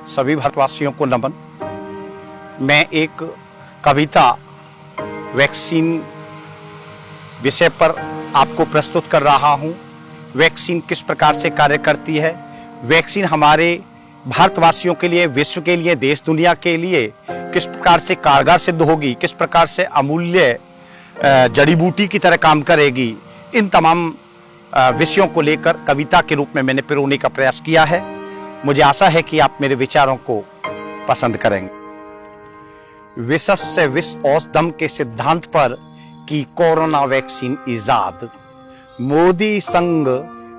सभी भारतवासियों को नमन। मैं एक कविता वैक्सीन विषय पर आपको प्रस्तुत कर रहा हूं। वैक्सीन किस प्रकार से कार्य करती है, वैक्सीन हमारे भारतवासियों के लिए, विश्व के लिए, देश दुनिया के लिए किस प्रकार से कारगर सिद्ध होगी, किस प्रकार से अमूल्य जड़ी बूटी की तरह काम करेगी, इन तमाम विषयों को लेकर कविता के रूप में मैंने पिरोने का प्रयास किया है। मुझे आशा है कि आप मेरे विचारों को पसंद करेंगे। विशस्य विश्व औषधम के सिद्धांत पर की कोरोना वैक्सीन इजाद, मोदी संग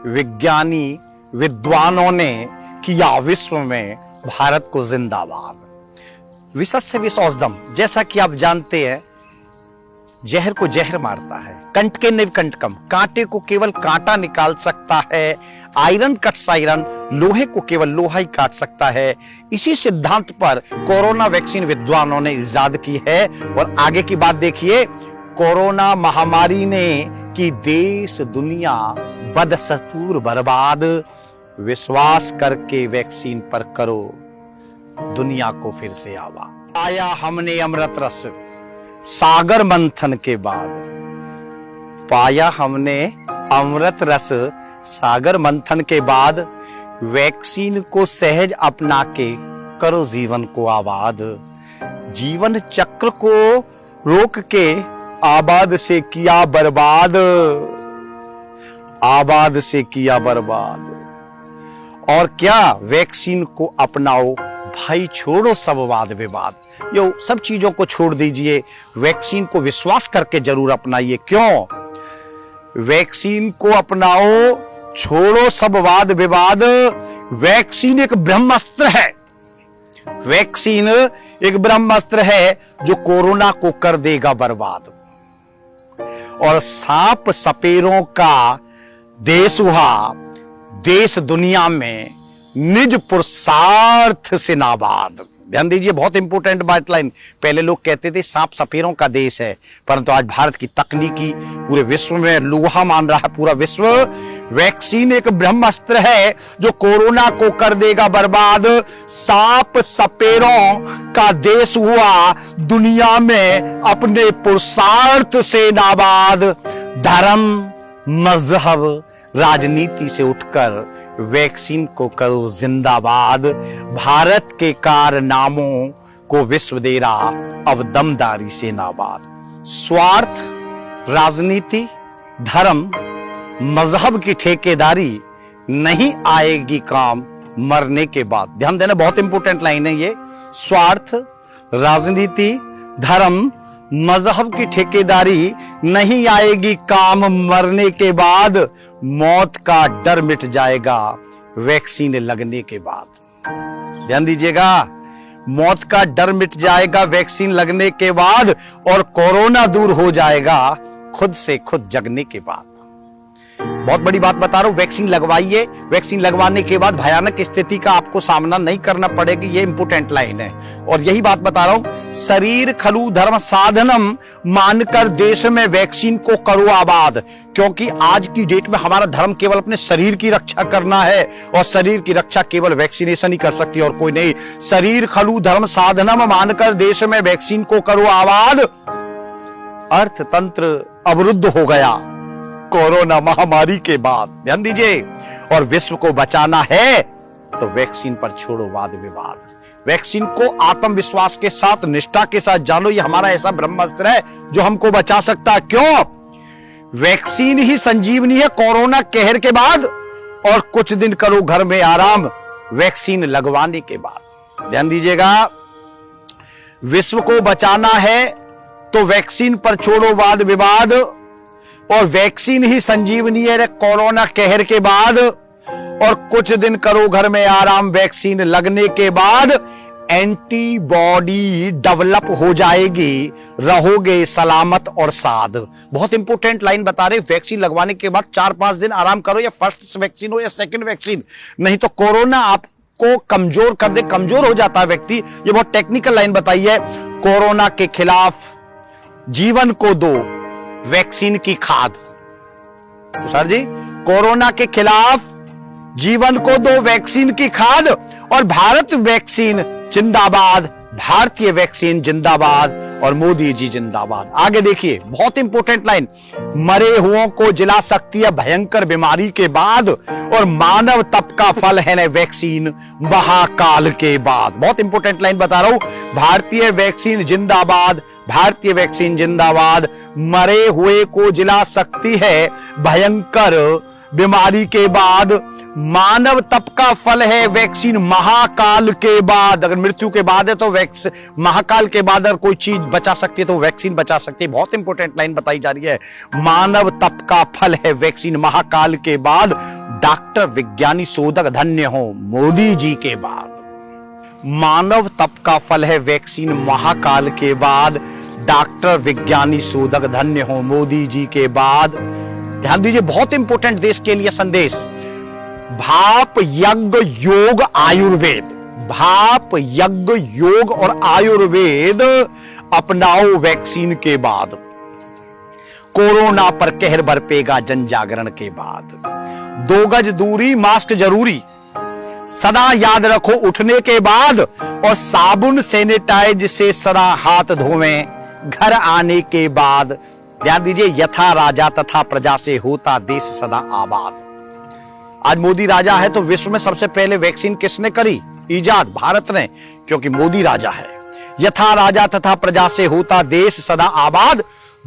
विज्ञानी विद्वानों ने किया विश्व में भारत को जिंदाबाद। विशस्य विश्व औषधम, जैसा कि आप जानते हैं, जहर को जहर मारता है, कंटके निव कंटकम, कांटे को केवल कांटा निकाल सकता है, आयरन कट्स आयरन, लोहे को केवल लोहा ही काट सकता है। इसी सिद्धांत पर कोरोना वैक्सीन विद्वानों ने इजाद की है। और आगे की बात देखिए, कोरोना महामारी ने की देश दुनिया बदस्तूर बर्बाद, विश्वास करके वैक्सीन पर करो दुनिया को फिर से आबाद। आया हमने अमृत रस सागर मंथन के बाद, पाया हमने अमृत रस सागर मंथन के बाद, वैक्सीन को सहज अपना के करो जीवन को आबाद। जीवन चक्र को रोक के आबाद से किया बर्बाद, आबाद से किया बर्बाद। और क्या, वैक्सीन को अपनाओ भाई, छोड़ो सब वाद विवाद। यो सब चीजों को छोड़ दीजिए, वैक्सीन को विश्वास करके जरूर अपनाइए। क्यों? वैक्सीन को अपनाओ, छोड़ो सब वाद विवाद। वैक्सीन एक ब्रह्मास्त्र है, वैक्सीन एक ब्रह्मास्त्र है जो कोरोना को कर देगा बर्बाद। और सांप सपेरों का देश हुआ देश दुनिया में निज पुरुषार्थ से नाबाद। ध्यान दीजिए, बहुत इंपॉर्टेंट बात लाइन। पहले लोग कहते थे सांप सपेरों का देश है, परंतु आज भारत की तकनीकी पूरे विश्व में लोहा मान रहा है पूरा विश्व। वैक्सीन एक ब्रह्मास्त्र है जो कोरोना को कर देगा बर्बाद। सांप सपेरों का देश हुआ दुनिया में अपने पुरुषार्थ से नाबाद। धर्म, मजहब, राजनीति से उठकर वैक्सीन को करो जिंदाबाद। भारत के कारनामों को विश्व दे रहा अब दमदारी से नाबाद। स्वार्थ, राजनीति, धर्म, मजहब की ठेकेदारी नहीं आएगी काम मरने के बाद। ध्यान देना, बहुत इंपॉर्टेंट लाइन है ये। स्वार्थ, राजनीति, धर्म, मजहब की ठेकेदारी नहीं आएगी काम मरने के बाद। मौत का डर मिट जाएगा वैक्सीन लगने के बाद। ध्यान दीजिएगा, मौत का डर मिट जाएगा वैक्सीन लगने के बाद, और कोरोना दूर हो जाएगा खुद से खुद जगने के बाद। बहुत बड़ी बात बता रहा हूं, वैक्सीन लगवाइए। वैक्सीन लगवाने के बाद भयानक स्थिति का आपको सामना नहीं करना पड़ेगी, ये इंपोर्टेंट लाइन है। और यही बात बता रहा हूं, शरीर खलु धर्म साधनम मानकर देश में वैक्सीन को करो आबाद। क्योंकि आज की डेट में हमारा धर्म केवल अपने शरीर की रक्षा करना है, और शरीर की रक्षा केवल वैक्सीनेशन ही कर सकती है और कोई नहीं। शरीर खलु धर्म साधनम मानकर देश में वैक्सीन को करो आबाद। अर्थतंत्र अवरुद्ध हो गया कोरोना महामारी के बाद। ध्यान दीजिए, और विश्व को बचाना है तो वैक्सीन पर छोड़ो वाद विवाद। वैक्सीन को आत्मविश्वास के साथ, निष्ठा के साथ जानो, ये हमारा ऐसा ब्रह्मास्त्र है जो हमको बचा सकता है। क्यों? वैक्सीन ही संजीवनी है कोरोना कहर के बाद, और कुछ दिन करो घर में आराम वैक्सीन लगवाने के बाद। ध्यान दीजिएगा, विश्व को बचाना है तो वैक्सीन पर छोड़ो वाद विवाद, और वैक्सीन ही संजीवनी है कोरोना कहर के बाद, और कुछ दिन करो घर में आराम वैक्सीन लगने के बाद। एंटीबॉडी डेवलप हो जाएगी, रहोगे सलामत और साध। बहुत इंपॉर्टेंट लाइन बता रहे, वैक्सीन लगवाने के बाद 4-5 दिन आराम करो, या फर्स्ट वैक्सीन हो या सेकंड वैक्सीन, नहीं तो कोरोना आपको कमजोर कर दे, कमजोर हो जाता है व्यक्ति। ये बहुत टेक्निकल लाइन बताई है। कोरोना के खिलाफ जीवन को दो वैक्सीन की खाद। तो सर जी, कोरोना के खिलाफ जीवन को दो वैक्सीन की खाद, और भारत वैक्सीन जिंदाबाद, भारतीय वैक्सीन जिंदाबाद, और मोदी जी जिंदाबाद। आगे देखिए, बहुत इंपॉर्टेंट लाइन, मरे हुओं को जिला सकती है भयंकर बीमारी के बाद, और मानव तप का फल है न वैक्सीन महाकाल के बाद। बहुत इंपॉर्टेंट लाइन बता रहा हूं, भारतीय वैक्सीन जिंदाबाद, भारतीय वैक्सीन जिंदाबाद, मरे हुए को जिला सकती है भयंकर बीमारी के बाद, मानव तप का फल है वैक्सीन महाकाल के बाद। अगर मृत्यु के बाद है तो महाकाल के बाद अगर कोई चीज बचा सकती है तो वैक्सीन बचा सकती है। बहुत इंपॉर्टेंट लाइन बताई जा रही है, मानव तप का फल है वैक्सीन महाकाल के बाद, डॉक्टर विज्ञानी शोधक धन्य हो मोदी जी के बाद। मानव तप का फल है वैक्सीन महाकाल के बाद, डॉक्टर विज्ञानी शोधक धन्य हो मोदी जी के बाद। ध्यान दीजिए, बहुत इंपॉर्टेंट देश के लिए संदेश, भाप यज्ञ योग आयुर्वेद, भाप यज्ञ योग और आयुर्वेद अपनाओ वैक्सीन के बाद, कोरोना पर कहर बरपेगा जन जागरण के बाद। 2 गज दूरी, मास्क जरूरी, सदा याद रखो उठने के बाद, और साबुन सैनिटाइज से सदा हाथ धोवें घर आने के बाद। ध्यान दीजिए, यथा राजा तथा प्रजा से होता देश सदा आबाद। आज मोदी राजा है तो विश्व में सबसे पहले वैक्सीन किसने करी ईजाद? भारत ने, क्योंकि मोदी राजा है। यथा राजा तथा प्रजा से होता देश सदा आबाद,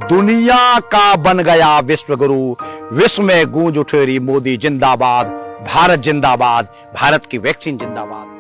दुनिया का बन गया विश्व गुरु, विश्व में गूंज उठेरी मोदी जिंदाबाद, भारत जिंदाबाद, भारत की वैक्सीन जिंदाबाद।